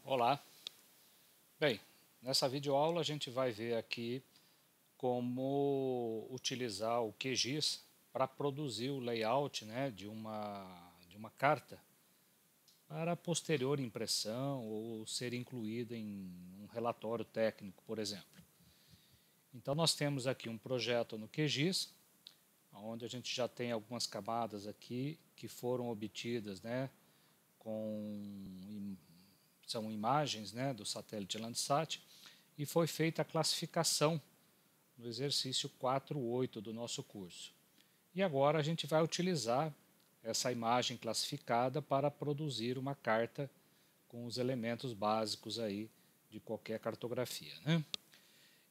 Olá! Bem, nessa videoaula a gente vai ver aqui como utilizar o QGIS para produzir o layout, né, de uma carta para posterior impressão ou ser incluída em um relatório técnico, por exemplo. Então nós temos aqui um projeto no QGIS, onde a gente já tem algumas camadas aqui que foram obtidas, né, são imagens, né, do satélite Landsat, e foi feita a classificação no exercício 4.8 do nosso curso. E agora a gente vai utilizar essa imagem classificada para produzir uma carta com os elementos básicos aí de qualquer cartografia, né?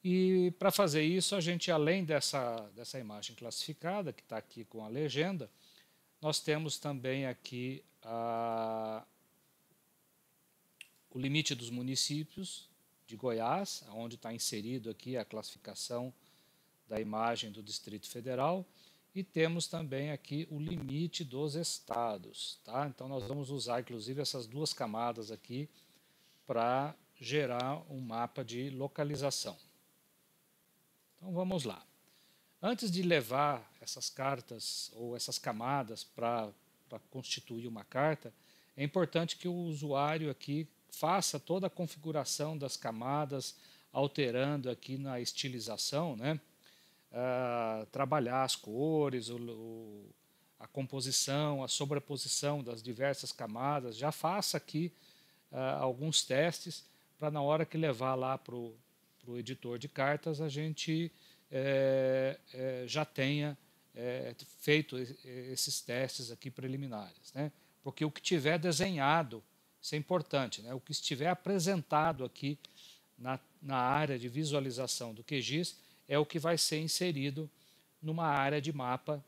E para fazer isso, a gente, além dessa imagem classificada, que está aqui com a legenda, nós temos também aqui o limite dos municípios de Goiás, onde está inserido aqui a classificação da imagem do Distrito Federal, e temos também aqui o limite dos estados, tá? Então nós vamos usar inclusive essas duas camadas aqui para gerar um mapa de localização. Então vamos lá. Antes de levar essas cartas ou essas camadas para constituir uma carta, é importante que o usuário aqui faça toda a configuração das camadas, alterando aqui na estilização, né? Trabalhar as cores, a composição, a sobreposição das diversas camadas. Já faça aqui alguns testes para na hora que levar lá para o editor de cartas a gente já tenha feito esses testes aqui preliminares, né? Porque o que tiver desenhado, isso é importante, né? O que estiver apresentado aqui na área de visualização do QGIS é o que vai ser inserido numa área de mapa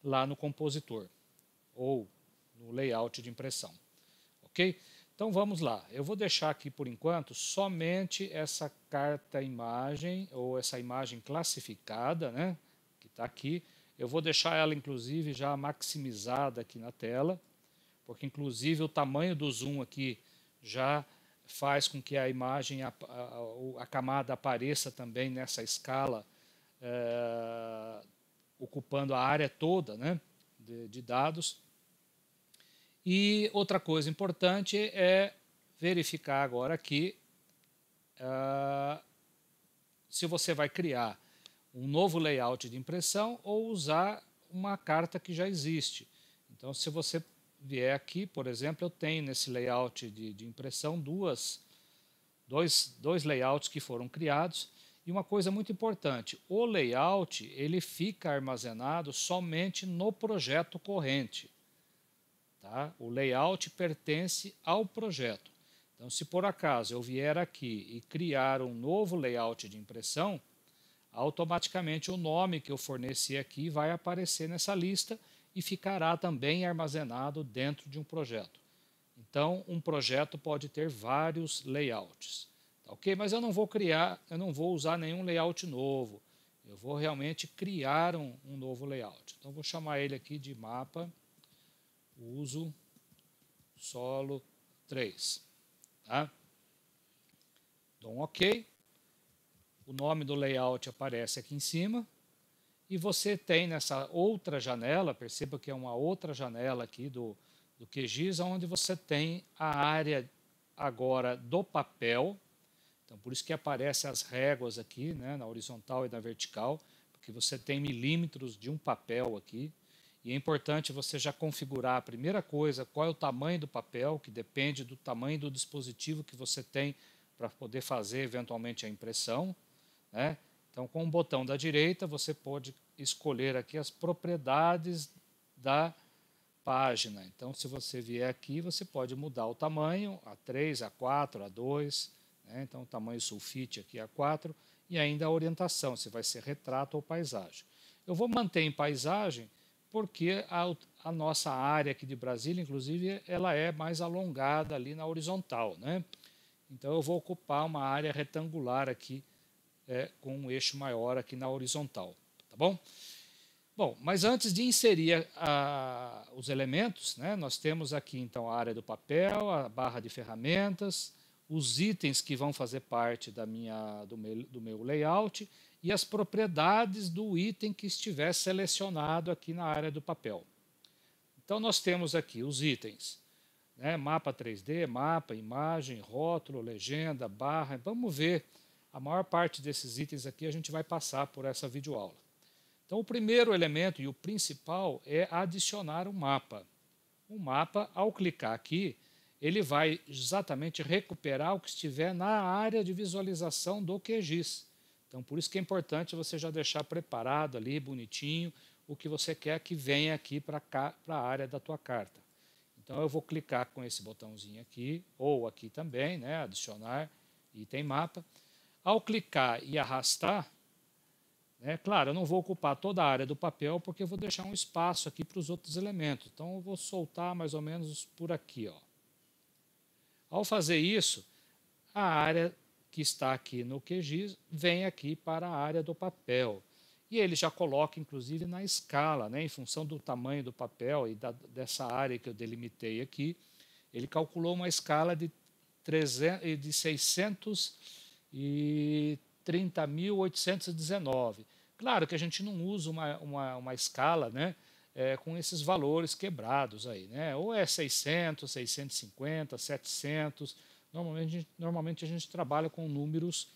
lá no compositor ou no layout de impressão, ok? Então vamos lá, eu vou deixar aqui por enquanto somente essa carta-imagem ou essa imagem classificada, né, que está aqui. Eu vou deixar ela inclusive já maximizada aqui na tela, porque inclusive o tamanho do zoom aqui já faz com que a imagem, a camada apareça também nessa escala, ocupando a área toda, né, de dados. E outra coisa importante é verificar agora aqui se você vai criar um novo layout de impressão ou usar uma carta que já existe. Então, se você vier aqui, por exemplo, eu tenho nesse layout de impressão dois layouts que foram criados. E uma coisa muito importante, o layout ele fica armazenado somente no projeto corrente. Tá? O layout pertence ao projeto. Então, se por acaso eu vier aqui e criar um novo layout de impressão, automaticamente o nome que eu forneci aqui vai aparecer nessa lista e ficará também armazenado dentro de um projeto. Então, um projeto pode ter vários layouts. Tá, ok? Mas eu não vou usar nenhum layout novo. Eu vou realmente criar um novo layout. Então, vou chamar ele aqui de mapa uso solo 3. Tá? Dou um OK. O nome do layout aparece aqui em cima. E você tem nessa outra janela, perceba que é uma outra janela aqui do QGIS, onde você tem a área agora do papel. Então, por isso que aparecem as réguas aqui, né, na horizontal e na vertical, porque você tem milímetros de um papel aqui. E é importante você já configurar a primeira coisa, qual é o tamanho do papel, que depende do tamanho do dispositivo que você tem para poder fazer eventualmente a impressão, né? Então, com o botão da direita, você pode escolher aqui as propriedades da página. Então, se você vier aqui, você pode mudar o tamanho, A3, A4, A2, né? Então, o tamanho sulfite aqui A4, e ainda a orientação, se vai ser retrato ou paisagem. Eu vou manter em paisagem, porque a nossa área aqui de Brasília, inclusive, ela é mais alongada ali na horizontal, né? Então, eu vou ocupar uma área retangular aqui, com um eixo maior aqui na horizontal, tá bom? Bom, mas antes de inserir os elementos, né, nós temos aqui então a área do papel, a barra de ferramentas, os itens que vão fazer parte do meu layout e as propriedades do item que estiver selecionado aqui na área do papel. Então, nós temos aqui os itens, né? Mapa 3D, mapa, imagem, rótulo, legenda, barra. Vamos ver, a maior parte desses itens aqui a gente vai passar por essa videoaula. Então, o primeiro elemento e o principal é adicionar um mapa. O mapa, ao clicar aqui, ele vai exatamente recuperar o que estiver na área de visualização do QGIS. Então, por isso que é importante você já deixar preparado ali, bonitinho, o que você quer que venha aqui para a área da tua carta. Então, eu vou clicar com esse botãozinho aqui, ou aqui também, né, adicionar item mapa. Ao clicar e arrastar, né, claro, eu não vou ocupar toda a área do papel, porque eu vou deixar um espaço aqui para os outros elementos. Então, eu vou soltar mais ou menos por aqui, ó. Ao fazer isso, a área que está aqui no QGIS vem aqui para a área do papel. E ele já coloca, inclusive, na escala, né, em função do tamanho do papel e dessa área que eu delimitei aqui, ele calculou uma escala de 630.819. Claro que a gente não usa uma escala, né, com esses valores quebrados aí, né? Ou é 600, 650, 700. Normalmente a gente trabalha com números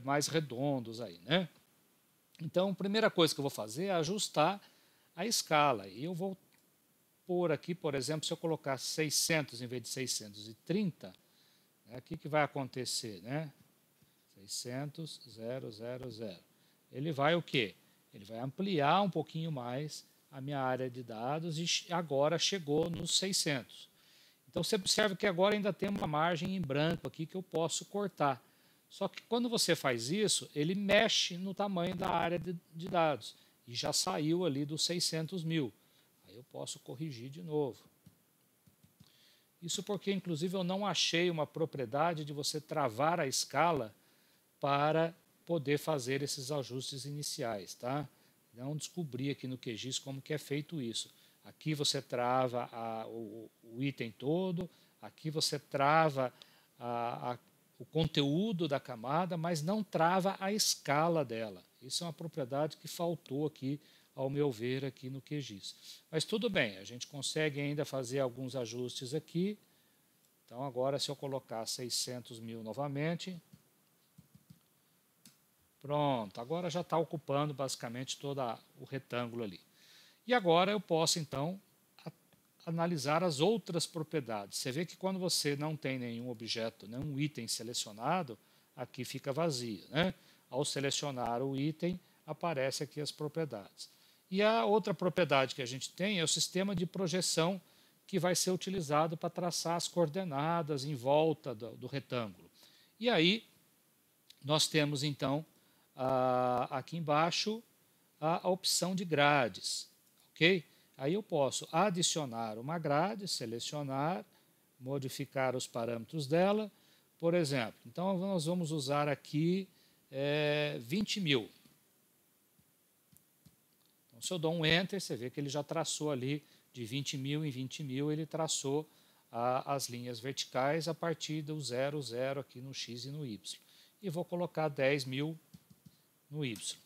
mais redondos aí, né? Então, a primeira coisa que eu vou fazer é ajustar a escala. E eu vou pôr aqui, por exemplo, se eu colocar 600 em vez de 630, né, o que vai acontecer, né? 600, 0, 0, 0. Ele vai o quê? Ele vai ampliar um pouquinho mais a minha área de dados e agora chegou nos 600. Então, você observa que agora ainda tem uma margem em branco aqui que eu posso cortar. Só que quando você faz isso, ele mexe no tamanho da área de dados. E já saiu ali dos 600 mil. Aí eu posso corrigir de novo. Isso porque, inclusive, eu não achei uma propriedade de você travar a escala para poder fazer esses ajustes iniciais, tá? Não descobri aqui no QGIS como que é feito isso. Aqui você trava o item todo, aqui você trava o conteúdo da camada, mas não trava a escala dela. Isso é uma propriedade que faltou aqui, ao meu ver, aqui no QGIS. Mas tudo bem, a gente consegue ainda fazer alguns ajustes aqui. Então, agora, se eu colocar 600 mil novamente, pronto, agora já está ocupando basicamente todo o retângulo ali. E agora eu posso, então, analisar as outras propriedades. Você vê que quando você não tem nenhum objeto, nenhum item selecionado, aqui fica vazio, né? Ao selecionar o item, aparece aqui as propriedades. E a outra propriedade que a gente tem é o sistema de projeção que vai ser utilizado para traçar as coordenadas em volta do retângulo. E aí, nós temos, então, aqui embaixo, a opção de grades, ok? Aí eu posso adicionar uma grade, selecionar, modificar os parâmetros dela, por exemplo. Então, nós vamos usar aqui 20 mil. Então, se eu dou um Enter, você vê que ele já traçou ali de 20 mil em 20 mil, ele traçou as linhas verticais a partir do 0, 0 aqui no X e no Y. E vou colocar 10 mil no Y.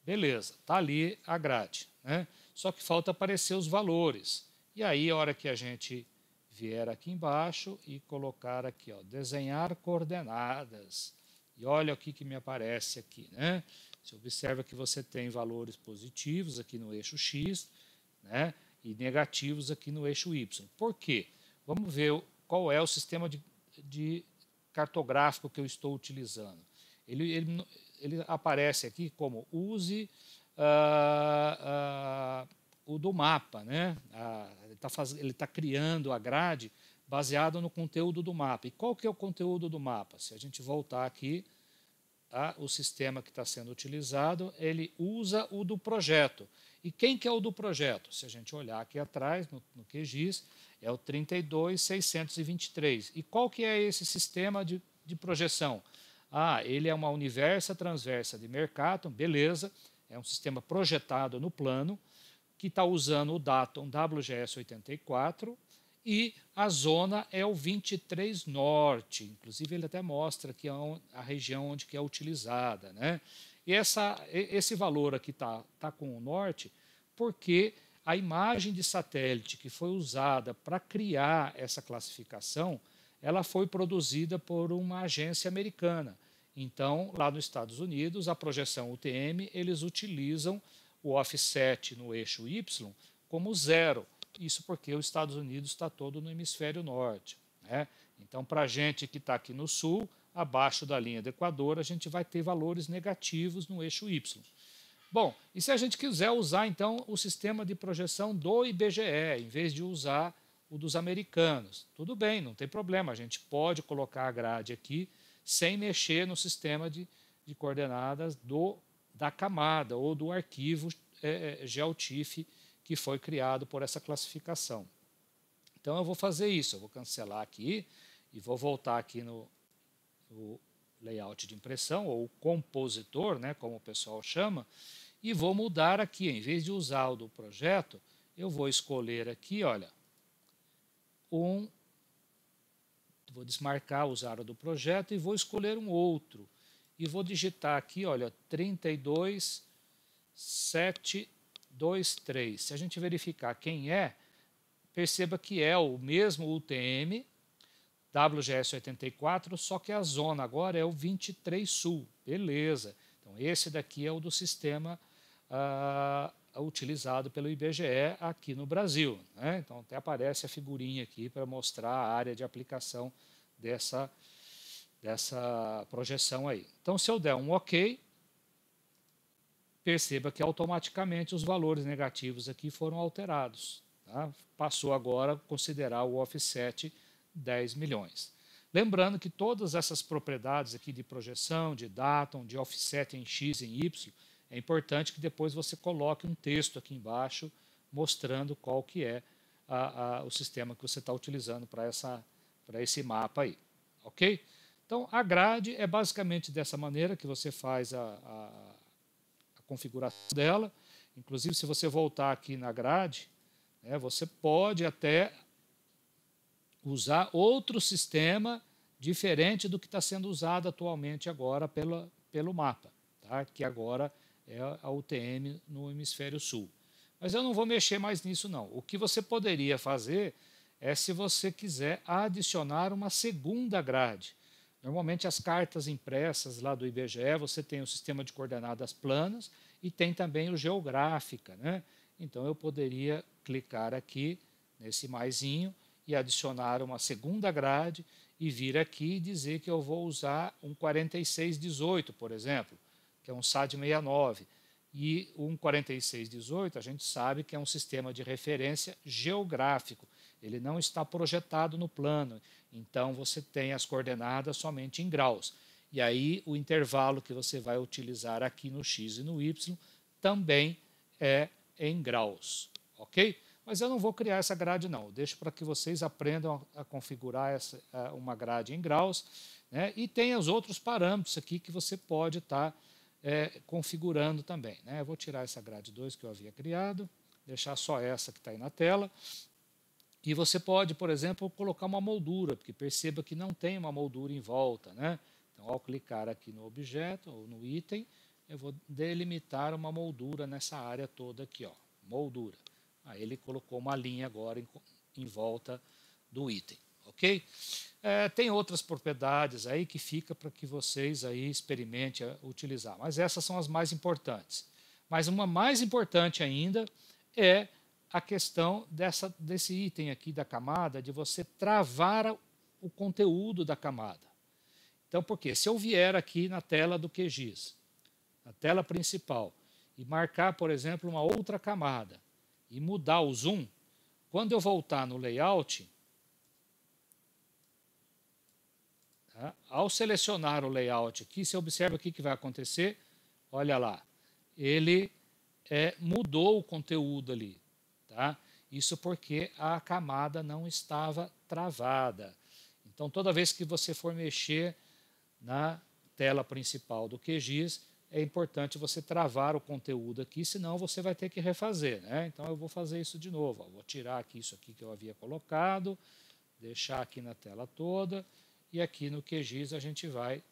Beleza, está ali a grade, né? Só que falta aparecer os valores. E aí, a hora que a gente vier aqui embaixo e colocar aqui, ó, desenhar coordenadas. E olha o que me aparece aqui, né? Você observa que você tem valores positivos aqui no eixo X, né? E negativos aqui no eixo Y. Por quê? Vamos ver qual é o sistema de cartográfico que eu estou utilizando. Ele aparece aqui como use o do mapa, né? Ele está criando a grade baseado no conteúdo do mapa. E qual que é o conteúdo do mapa? Se a gente voltar aqui, o sistema que está sendo utilizado, ele usa o do projeto. E quem que é o do projeto? Se a gente olhar aqui atrás, no QGIS, é o 32623. E qual que é esse sistema de projeção? Ele é uma universa transversa de Mercator, beleza, é um sistema projetado no plano, que está usando o Datum WGS84 e a zona é o 23 Norte, inclusive ele até mostra aqui a região onde que é utilizada, né? E esse valor aqui tá com o Norte porque a imagem de satélite que foi usada para criar essa classificação, ela foi produzida por uma agência americana. Então, lá nos Estados Unidos, a projeção UTM, eles utilizam o offset no eixo Y como zero. Isso porque os Estados Unidos está todo no hemisfério norte, né? Então, para a gente que está aqui no sul, abaixo da linha do Equador, a gente vai ter valores negativos no eixo Y. Bom, e se a gente quiser usar, então, o sistema de projeção do IBGE, em vez de usar o dos americanos? Tudo bem, não tem problema, a gente pode colocar a grade aqui sem mexer no sistema de coordenadas da camada ou do arquivo GeoTIFF que foi criado por essa classificação. Então eu vou fazer isso, eu vou cancelar aqui e vou voltar aqui no layout de impressão, ou compositor, né, como o pessoal chama, e vou mudar aqui, em vez de usar o do projeto, eu vou escolher aqui, olha, vou desmarcar usar o do projeto e vou escolher um outro. E vou digitar aqui, olha, 32723. Se a gente verificar quem é, perceba que é o mesmo UTM, WGS 84, só que a zona agora é o 23 Sul. Beleza. Então, esse daqui é o do sistema utilizado pelo IBGE aqui no Brasil, né? Então, até aparece a figurinha aqui para mostrar a área de aplicação dessa projeção aí. Então, se eu der um OK, perceba que automaticamente os valores negativos aqui foram alterados. Tá? Passou agora a considerar o offset 10 milhões. Lembrando que todas essas propriedades aqui de projeção, de datum, de offset em X e em Y, é importante que depois você coloque um texto aqui embaixo mostrando qual que é o sistema que você está utilizando para esse mapa aí. Ok? Então, a grade é basicamente dessa maneira que você faz a configuração dela. Inclusive, se você voltar aqui na grade, né, você pode até usar outro sistema diferente do que está sendo usado atualmente agora pelo mapa, tá? Que agora é a UTM no hemisfério sul. Mas eu não vou mexer mais nisso não. O que você poderia fazer é, se você quiser, adicionar uma segunda grade. Normalmente as cartas impressas lá do IBGE, você tem o sistema de coordenadas planas e tem também o geográfica, né? Então eu poderia clicar aqui nesse maisinho e adicionar uma segunda grade e vir aqui e dizer que eu vou usar um 4618, por exemplo, que é um SAD 69. E um 4618 a gente sabe que é um sistema de referência geográfico. Ele não está projetado no plano. Então você tem as coordenadas somente em graus. E aí o intervalo que você vai utilizar aqui no X e no Y também é em graus. Ok? Mas eu não vou criar essa grade não, eu deixo para que vocês aprendam a configurar uma grade em graus, né? E tem os outros parâmetros aqui que você pode estar configurando também, né? Eu vou tirar essa grade 2 que eu havia criado, deixar só essa que está aí na tela, e você pode, por exemplo, colocar uma moldura, porque perceba que não tem uma moldura em volta, né? Então, ao clicar aqui no objeto ou no item, eu vou delimitar uma moldura nessa área toda aqui, ó, moldura. Aí ele colocou uma linha agora em volta do item, ok? Tem outras propriedades aí que fica para que vocês aí experimentem utilizar, mas essas são as mais importantes. Mas uma mais importante ainda é a questão desse item aqui da camada, de você travar o conteúdo da camada. Então, por quê? Se eu vier aqui na tela do QGIS, na tela principal, e marcar, por exemplo, uma outra camada, e mudar o zoom, quando eu voltar no layout, tá? Ao selecionar o layout aqui, você observa o que vai acontecer, olha lá, ele mudou o conteúdo ali. Tá? Isso porque a camada não estava travada. Então, toda vez que você for mexer na tela principal do QGIS, é importante você travar o conteúdo aqui, senão você vai ter que refazer, né? Então eu vou fazer isso de novo. Ó. Vou tirar aqui isso aqui que eu havia colocado, deixar aqui na tela toda, e aqui no QGIS a gente vai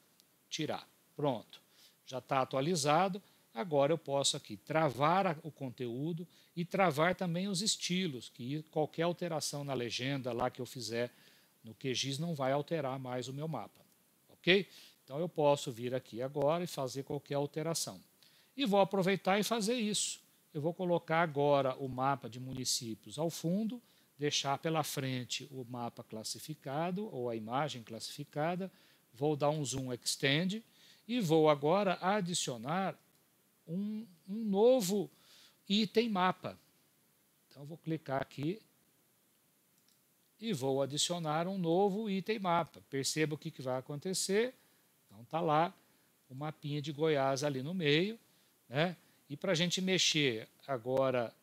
tirar. Pronto, já está atualizado. Agora eu posso aqui travar o conteúdo e travar também os estilos, que qualquer alteração na legenda lá que eu fizer no QGIS não vai alterar mais o meu mapa. Ok? Então eu posso vir aqui agora e fazer qualquer alteração. E vou aproveitar e fazer isso. Eu vou colocar agora o mapa de municípios ao fundo, deixar pela frente o mapa classificado ou a imagem classificada, vou dar um zoom extend e vou agora adicionar um novo item mapa. Então vou clicar aqui e vou adicionar um novo item mapa. Perceba o que vai acontecer. Então está lá o mapinha de Goiás ali no meio, né? E para a gente mexer agora,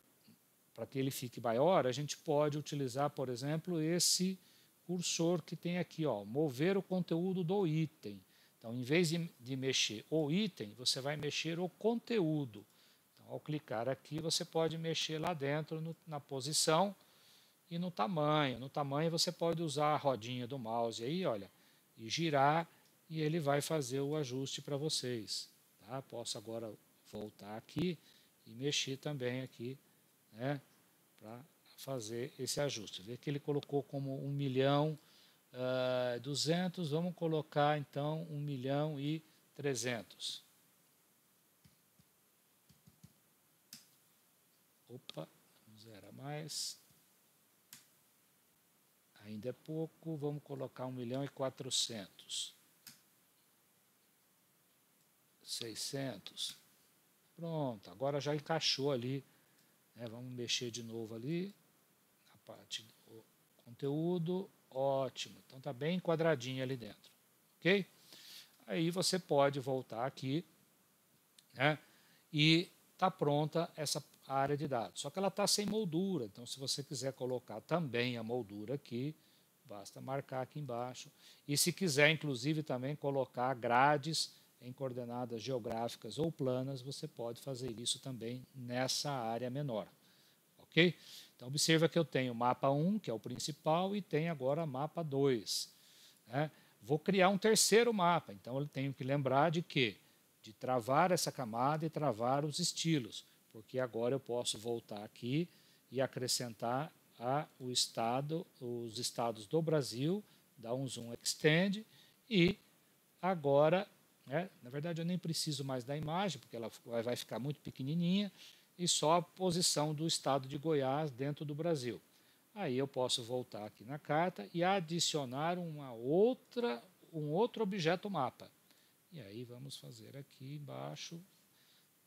para que ele fique maior, a gente pode utilizar, por exemplo, esse cursor que tem aqui, ó, mover o conteúdo do item. Então, em vez de mexer o item, você vai mexer o conteúdo. Então, ao clicar aqui, você pode mexer lá dentro na posição e no tamanho. No tamanho, você pode usar a rodinha do mouse aí, olha, e girar, e ele vai fazer o ajuste para vocês. Tá? Posso agora voltar aqui e mexer também aqui, né, para fazer esse ajuste. Vê que ele colocou como 1.200.000, vamos colocar então 1.300.000. Opa, vamos zerar mais. Ainda é pouco, vamos colocar 1.400.000. 600. Pronto, agora já encaixou ali. Né? Vamos mexer de novo ali na parte do conteúdo. Ótimo, então está bem enquadradinho ali dentro. Ok? Aí você pode voltar aqui, né? E está pronta essa área de dados. Só que ela está sem moldura, então se você quiser colocar também a moldura aqui, basta marcar aqui embaixo. E se quiser, inclusive, também colocar grades em coordenadas geográficas ou planas, você pode fazer isso também nessa área menor. Ok? Então, observa que eu tenho o mapa 1, que é o principal, e tenho agora mapa 2. Né? Vou criar um terceiro mapa, então eu tenho que lembrar de quê? De travar essa camada e travar os estilos, porque agora eu posso voltar aqui e acrescentar os estados do Brasil, dar um zoom extend e agora, né, na verdade eu nem preciso mais da imagem, porque ela vai ficar muito pequenininha, e só a posição do estado de Goiás dentro do Brasil. Aí eu posso voltar aqui na carta e adicionar um outro objeto mapa. E aí vamos fazer aqui embaixo,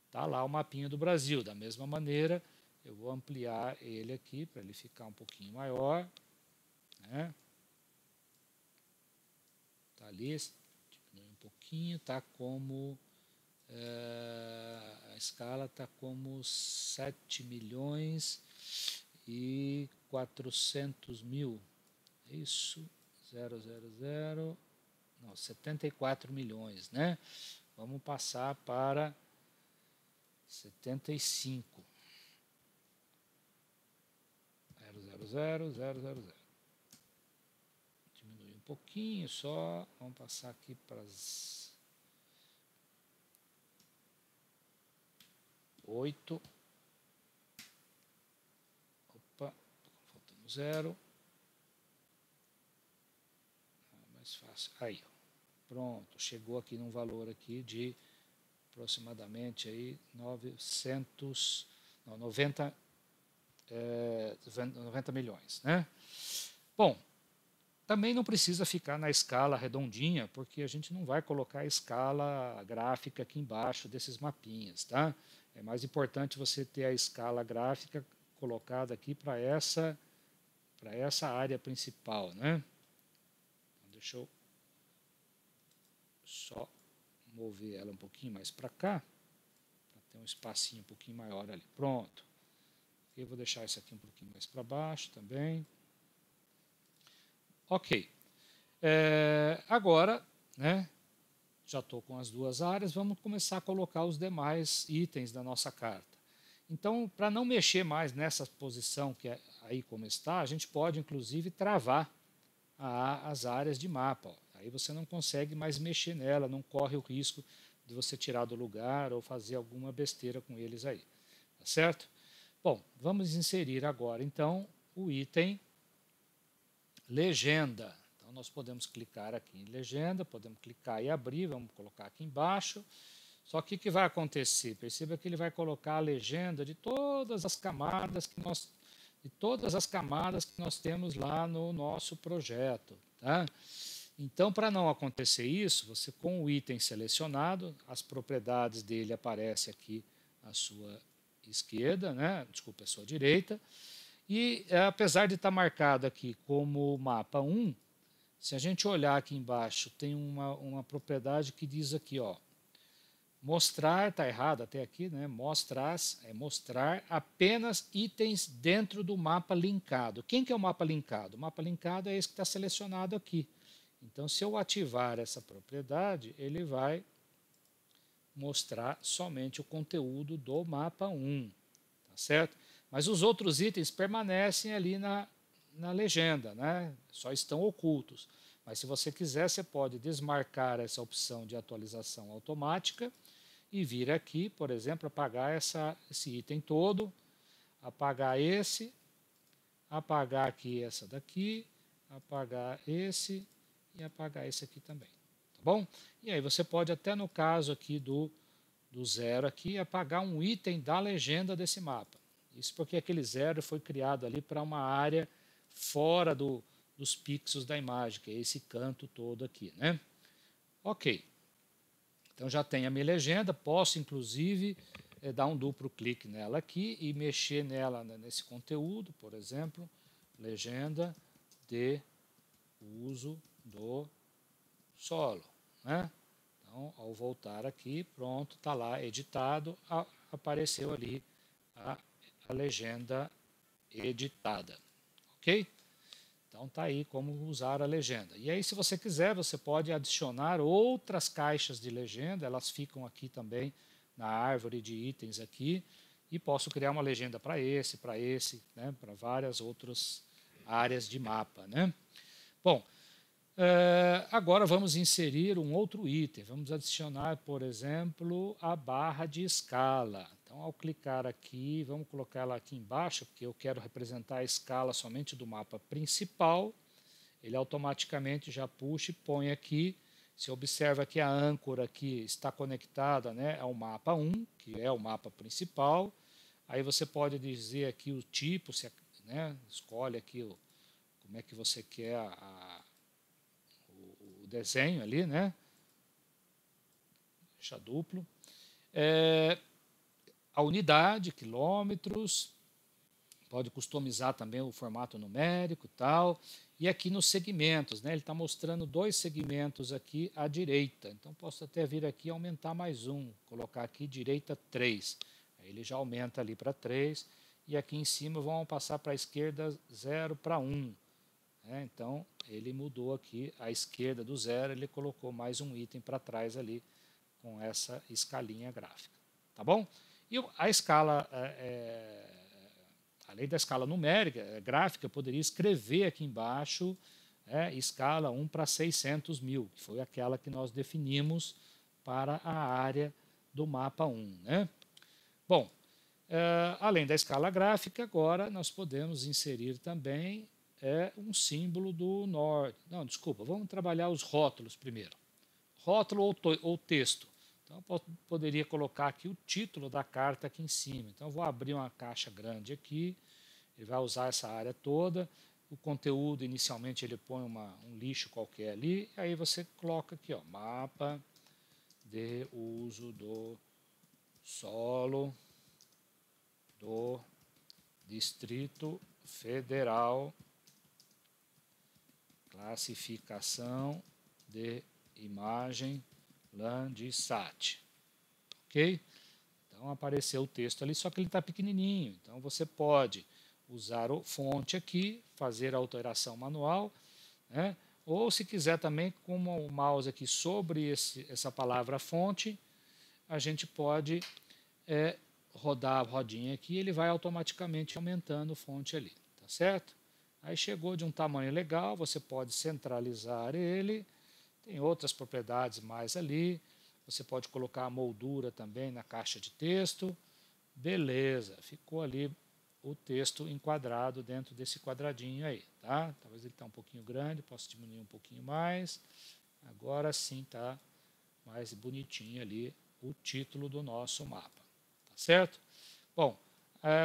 está lá o mapinha do Brasil. Da mesma maneira, eu vou ampliar ele aqui para ele ficar um pouquinho maior. Né? Tá ali, diminui um pouquinho, está como... a escala está como 7.400.000. É isso? 000. Não, 74 milhões, né? Vamos passar para 75. 000. Diminui um pouquinho só. Vamos passar aqui para as 8. Opa, faltando 0. Mais fácil. Aí, ó. Pronto, chegou aqui num valor aqui de aproximadamente aí 90 milhões, né? Bom, também não precisa ficar na escala redondinha, porque a gente não vai colocar a escala gráfica aqui embaixo desses mapinhas, tá? É mais importante você ter a escala gráfica colocada aqui para essa área principal, né? Então, deixa eu só mover ela um pouquinho mais para cá, para ter um espacinho um pouquinho maior ali. Pronto. Eu vou deixar isso aqui um pouquinho mais para baixo também. Ok. Agora, né, já estou com as duas áreas, vamos começar a colocar os demais itens da nossa carta. Então, para não mexer mais nessa posição que é aí como está, a gente pode inclusive travar as áreas de mapa. Ó. Aí você não consegue mais mexer nela, não corre o risco de você tirar do lugar ou fazer alguma besteira com eles aí. Tá certo? Bom, vamos inserir agora então o item legenda. Então nós podemos clicar aqui em legenda, podemos clicar e abrir, vamos colocar aqui embaixo. Só que o que vai acontecer? Perceba que ele vai colocar a legenda de todas as camadas que nós temos lá no nosso projeto, tá? Então, para não acontecer isso, você com o item selecionado, as propriedades dele aparecem aqui à sua esquerda, né? Desculpa, à sua direita. E apesar de estar marcado aqui como mapa 1, se a gente olhar aqui embaixo, tem uma propriedade que diz aqui, ó, mostrar, está errado até aqui, né? Mostrar apenas itens dentro do mapa linkado. Quem que é o mapa linkado? O mapa linkado é esse que está selecionado aqui. Então, se eu ativar essa propriedade, ele vai mostrar somente o conteúdo do mapa 1, tá certo? Mas os outros itens permanecem ali na legenda, né? Só estão ocultos. Mas se você quiser, você pode desmarcar essa opção de atualização automática e vir aqui, por exemplo, apagar esse item todo, apagar esse, apagar aqui essa daqui, apagar esse e apagar esse aqui também, tá bom? E aí você pode até no caso aqui do zero aqui, apagar um item da legenda desse mapa. Isso porque aquele zero foi criado ali para uma área fora dos pixels da imagem, que é esse canto todo aqui, né? Ok. Então já tem a minha legenda, posso inclusive dar um duplo clique nela aqui e mexer nela nesse conteúdo, por exemplo, legenda de uso do solo, né? Então, ao voltar aqui, pronto, está lá editado, apareceu ali a legenda editada, ok? Então está aí como usar a legenda. E aí, se você quiser, você pode adicionar outras caixas de legenda, elas ficam aqui também na árvore de itens aqui, e posso criar uma legenda para esse, né, para várias outras áreas de mapa, né? Bom, agora vamos inserir um outro item. Vamos adicionar, por exemplo, a barra de escala. Então, ao clicar aqui, vamos colocar ela aqui embaixo, porque eu quero representar a escala somente do mapa principal. Ele automaticamente já puxa e põe aqui. Você observa que a âncora aqui está conectada, né, ao mapa 1, que é o mapa principal. Aí você pode dizer aqui o tipo, né, escolhe aqui como é que você quer o desenho ali, né? Deixa duplo. A unidade, quilômetros, pode customizar também o formato numérico e tal. E aqui nos segmentos, né? Ele está mostrando 2 segmentos aqui à direita. Então posso até vir aqui e aumentar mais um, colocar aqui direita 3. Aí ele já aumenta ali para 3. E aqui em cima vamos passar para a esquerda 0 para 1. Então ele mudou aqui a esquerda do 0, ele colocou mais um item para trás ali com essa escalinha gráfica. Tá bom? E a escala, além da escala numérica, gráfica, eu poderia escrever aqui embaixo escala 1 para 600 mil, que foi aquela que nós definimos para a área do mapa 1. Né? Bom, além da escala gráfica, agora nós podemos inserir também um símbolo do norte. Não, desculpa, vamos trabalhar os rótulos primeiro. Rótulo ou texto. Então, eu poderia colocar aqui o título da carta aqui em cima. Então, eu vou abrir uma caixa grande aqui, ele vai usar essa área toda. O conteúdo, inicialmente, ele põe um lixo qualquer ali, e aí você coloca aqui, ó, mapa de uso do solo do Distrito Federal, classificação de imagem Landsat. Ok? Então apareceu o texto ali, só que ele está pequenininho. Então você pode usar o fonte aqui, fazer a alteração manual, né? Ou se quiser também, com o mouse aqui sobre essa palavra fonte, a gente pode rodar a rodinha aqui, ele vai automaticamente aumentando fonte ali, tá certo? Aí chegou de um tamanho legal, você pode centralizar ele, tem outras propriedades mais ali, você pode colocar a moldura também na caixa de texto, beleza, ficou ali o texto enquadrado dentro desse quadradinho aí, tá? Talvez ele está um pouquinho grande, posso diminuir um pouquinho mais, agora sim está mais bonitinho ali o título do nosso mapa, tá certo? Bom,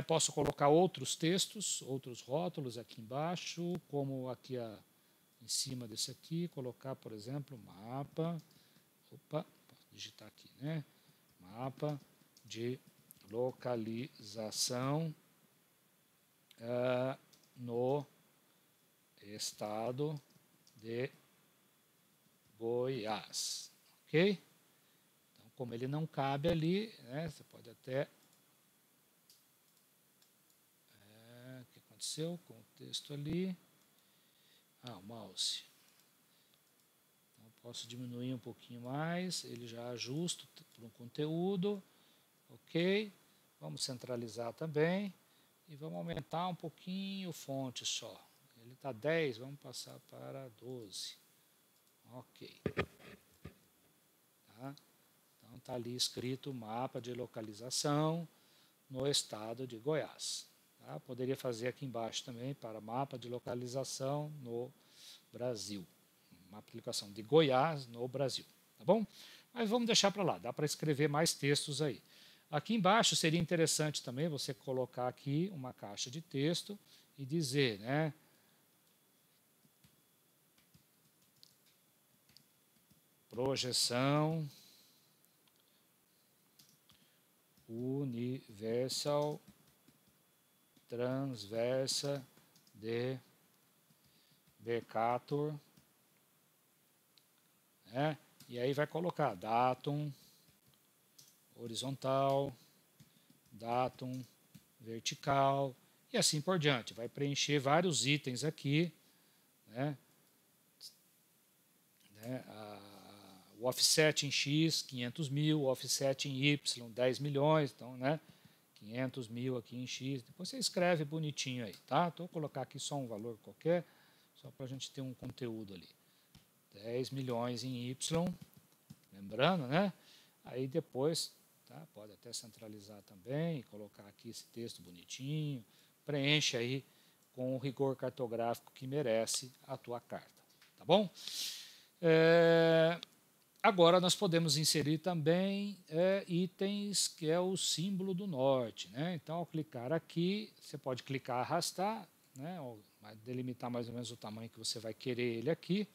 posso colocar outros textos, outros rótulos aqui embaixo, como aqui em cima desse aqui, colocar, por exemplo, mapa, posso digitar aqui, né? Mapa de localização no estado de Goiás, ok? Então, como ele não cabe ali, né, você pode até... o que aconteceu com o texto ali? O mouse. Então, posso diminuir um pouquinho mais, ele já ajusta para um conteúdo, ok? Vamos centralizar também e vamos aumentar um pouquinho a fonte só. Ele está 10, vamos passar para 12. Ok. Tá? Então está ali escrito mapa de localização no estado de Goiás. Tá? Poderia fazer aqui embaixo também para mapa de localização no Brasil. Mapa de localização de Goiás no Brasil. Tá bom? Mas vamos deixar para lá, dá para escrever mais textos aí. Aqui embaixo seria interessante também você colocar aqui uma caixa de texto e dizer, né? Projeção universal transversa de Mercator, né? E aí vai colocar datum horizontal, datum vertical e assim por diante. Vai preencher vários itens aqui, né? O offset em X, 500 mil, o offset em Y, 10 milhões, então, né? 500 mil aqui em X, depois você escreve bonitinho aí, tá? Então, vou colocar aqui só um valor qualquer, só para a gente ter um conteúdo ali. 10 milhões em Y, lembrando, né? Aí depois, tá? Pode até centralizar também, colocar aqui esse texto bonitinho, preenche aí com o rigor cartográfico que merece a tua carta, tá bom? Agora nós podemos inserir também itens que é o símbolo do norte, né? Então, ao clicar aqui, você pode clicar arrastar, né? Ou delimitar mais ou menos o tamanho que você vai querer ele aqui.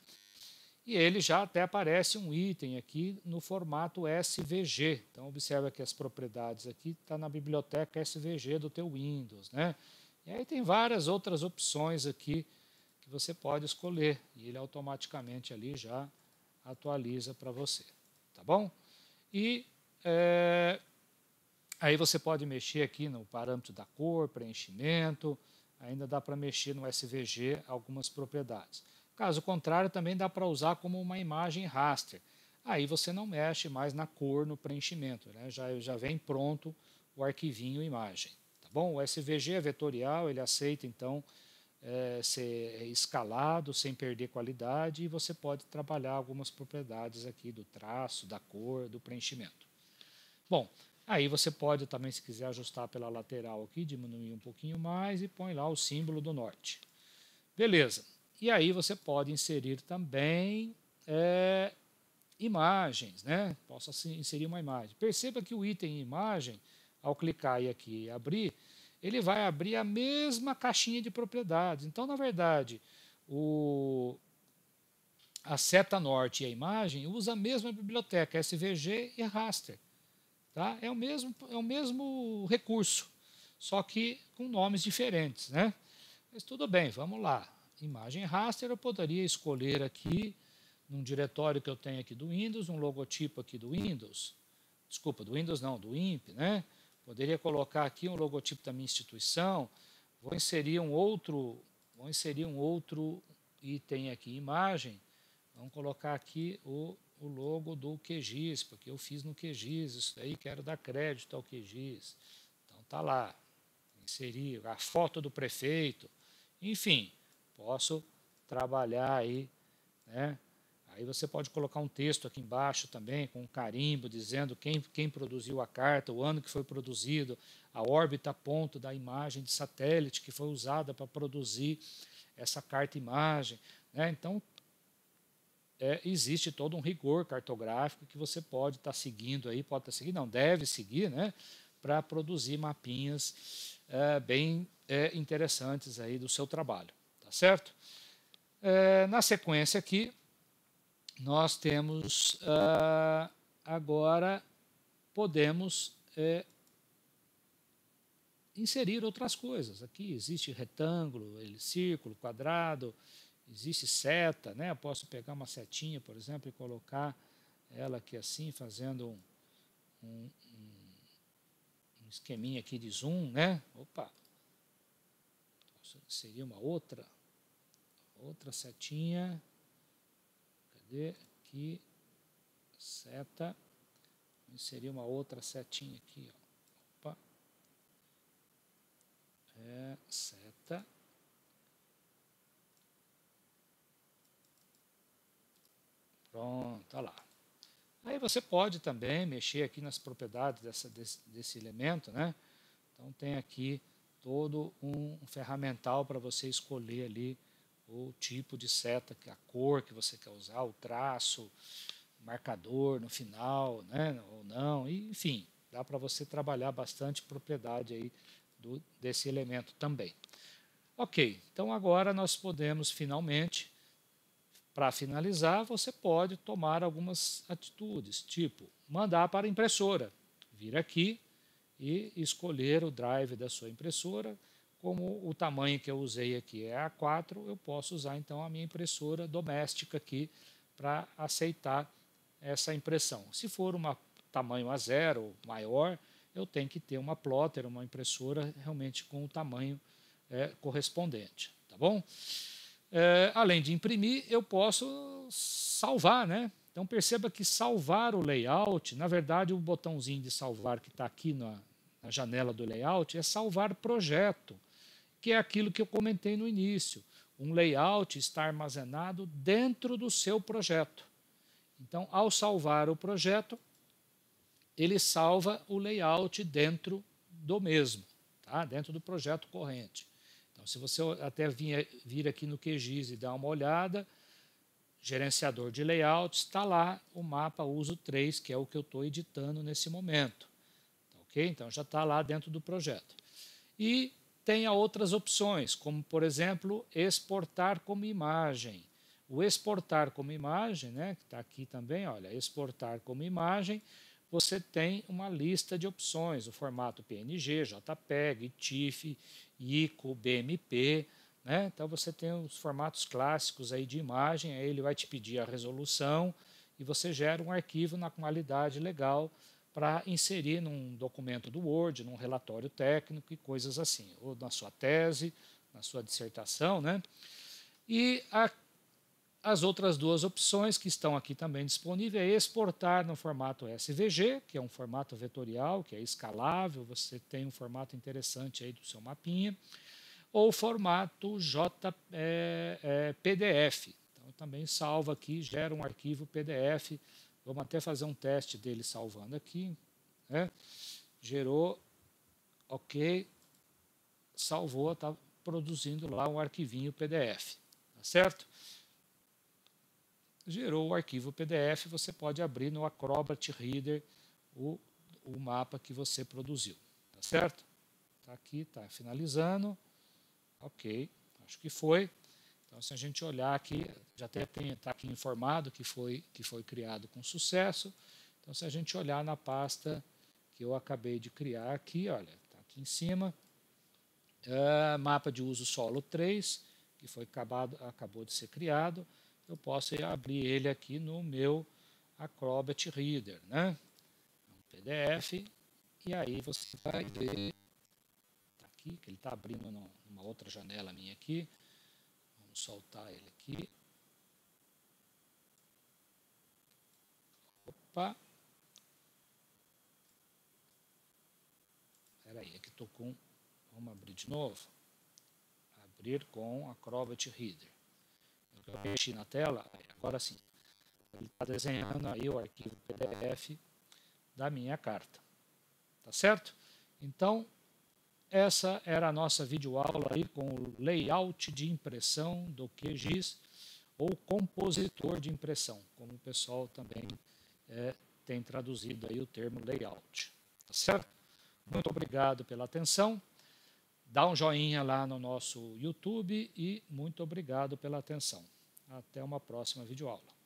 E ele já até aparece um item aqui no formato SVG. Então, observa que as propriedades aqui estão na biblioteca SVG do teu Windows, né? E aí tem várias outras opções aqui que você pode escolher. E ele automaticamente ali já atualiza para você, tá bom? E aí você pode mexer aqui no parâmetro da cor, preenchimento, ainda dá para mexer no SVG algumas propriedades. Caso contrário, também dá para usar como uma imagem raster. Aí você não mexe mais na cor, no preenchimento, né? Já vem pronto o arquivinho imagem, tá bom? O SVG é vetorial, ele aceita então ser escalado sem perder qualidade e você pode trabalhar algumas propriedades aqui do traço, da cor, do preenchimento. Bom, aí você pode também, se quiser ajustar pela lateral aqui, diminuir um pouquinho mais e põe lá o símbolo do norte. Beleza. E aí você pode inserir também imagens, né? Posso assim, inserir uma imagem. Perceba que o item imagem, ao clicar aqui e abrir, ele vai abrir a mesma caixinha de propriedades. Então, na verdade, a seta norte e a imagem usa a mesma biblioteca, SVG e raster. Tá? É o mesmo recurso, só que com nomes diferentes, né? Mas tudo bem, vamos lá. Imagem raster, eu poderia escolher aqui, num diretório que eu tenho aqui do Windows, um logotipo aqui do Windows. Desculpa, do Windows não, do INPE, né? Poderia colocar aqui um logotipo da minha instituição, vou inserir um outro e tem aqui imagem, vamos colocar aqui o logo do QGIS, porque eu fiz no QGIS, isso aí, quero dar crédito ao QGIS. Então tá lá, inserir a foto do prefeito, enfim, posso trabalhar aí, né? Aí você pode colocar um texto aqui embaixo também, com um carimbo, dizendo quem produziu a carta, o ano que foi produzido, a órbita ponto da imagem de satélite que foi usada para produzir essa carta-imagem, né? Então, existe todo um rigor cartográfico que você pode estar seguindo aí, pode estar seguindo, não, deve seguir, né? Para produzir mapinhas bem interessantes aí do seu trabalho, tá certo? Na sequência aqui, nós temos agora, podemos inserir outras coisas. Aqui existe retângulo, círculo, quadrado, existe seta, né? Eu posso pegar uma setinha, por exemplo, e colocar ela aqui assim, fazendo um esqueminha aqui de zoom, né? Opa! Seria uma outra setinha. Cadê? Aqui, seta. Inserir uma outra setinha aqui, ó. Opa. Seta. Pronto, olha lá. Aí você pode também mexer aqui nas propriedades desse elemento, né? Então tem aqui todo um ferramental para você escolher ali o tipo de seta, a cor que você quer usar, o traço, marcador no final, né? Ou não, e, enfim, dá para você trabalhar bastante propriedade aí desse elemento também. Ok, então agora nós podemos finalmente, para finalizar, você pode tomar algumas atitudes, tipo mandar para a impressora, vir aqui e escolher o drive da sua impressora. Como o tamanho que eu usei aqui é A4, eu posso usar então a minha impressora doméstica aqui para aceitar essa impressão. Se for um tamanho A0 ou maior, eu tenho que ter uma plotter, uma impressora realmente com o tamanho correspondente, tá bom? Além de imprimir, eu posso salvar, né? Então perceba que salvar o layout, na verdade o botãozinho de salvar que está aqui na janela do layout é salvar projeto, que é aquilo que eu comentei no início. Um layout está armazenado dentro do seu projeto. Então, ao salvar o projeto, ele salva o layout dentro do mesmo, tá? Dentro do projeto corrente. Então, se você até vir aqui no QGIS e dar uma olhada, gerenciador de layout, está lá o mapa uso 3, que é o que eu estou editando nesse momento. Ok? Então, já está lá dentro do projeto. E tem outras opções, como, por exemplo, exportar como imagem. O exportar como imagem, né, que está aqui também, olha, exportar como imagem, você tem uma lista de opções, o formato PNG, JPEG, TIFF, ICO, BMP, né? Então você tem os formatos clássicos aí de imagem, aí ele vai te pedir a resolução e você gera um arquivo na qualidade legal para inserir num documento do Word, num relatório técnico e coisas assim, ou na sua tese, na sua dissertação, né? E as outras duas opções que estão aqui também disponíveis é exportar no formato SVG, que é um formato vetorial, que é escalável, você tem um formato interessante aí do seu mapinha, ou formato PDF. Então também salva aqui, gera um arquivo PDF. Vamos até fazer um teste dele salvando aqui, né? Gerou, ok, salvou, está produzindo lá um arquivinho PDF, tá certo? Gerou o arquivo PDF, você pode abrir no Acrobat Reader o mapa que você produziu, tá certo? Está aqui, está finalizando, ok, acho que foi. Então, se a gente olhar aqui, já está aqui informado que foi criado com sucesso. Então, se a gente olhar na pasta que eu acabei de criar aqui, olha, está aqui em cima, mapa de uso solo 3, que acabou de ser criado, eu posso abrir ele aqui no meu Acrobat Reader, né? Um PDF, e aí você vai ver, está aqui, que ele está abrindo numa outra janela minha aqui. Vamos soltar ele aqui. Opa. Espera aí, aqui estou com... Vamos abrir de novo. Abrir com Acrobat Reader. Eu mexi na tela, agora sim. Ele está desenhando aí o arquivo PDF da minha carta. Tá certo? Então, essa era a nossa videoaula aí com o layout de impressão do QGIS ou compositor de impressão, como o pessoal também tem traduzido aí o termo layout. Tá certo? Muito obrigado pela atenção. Dá um joinha lá no nosso YouTube e muito obrigado pela atenção. Até uma próxima videoaula.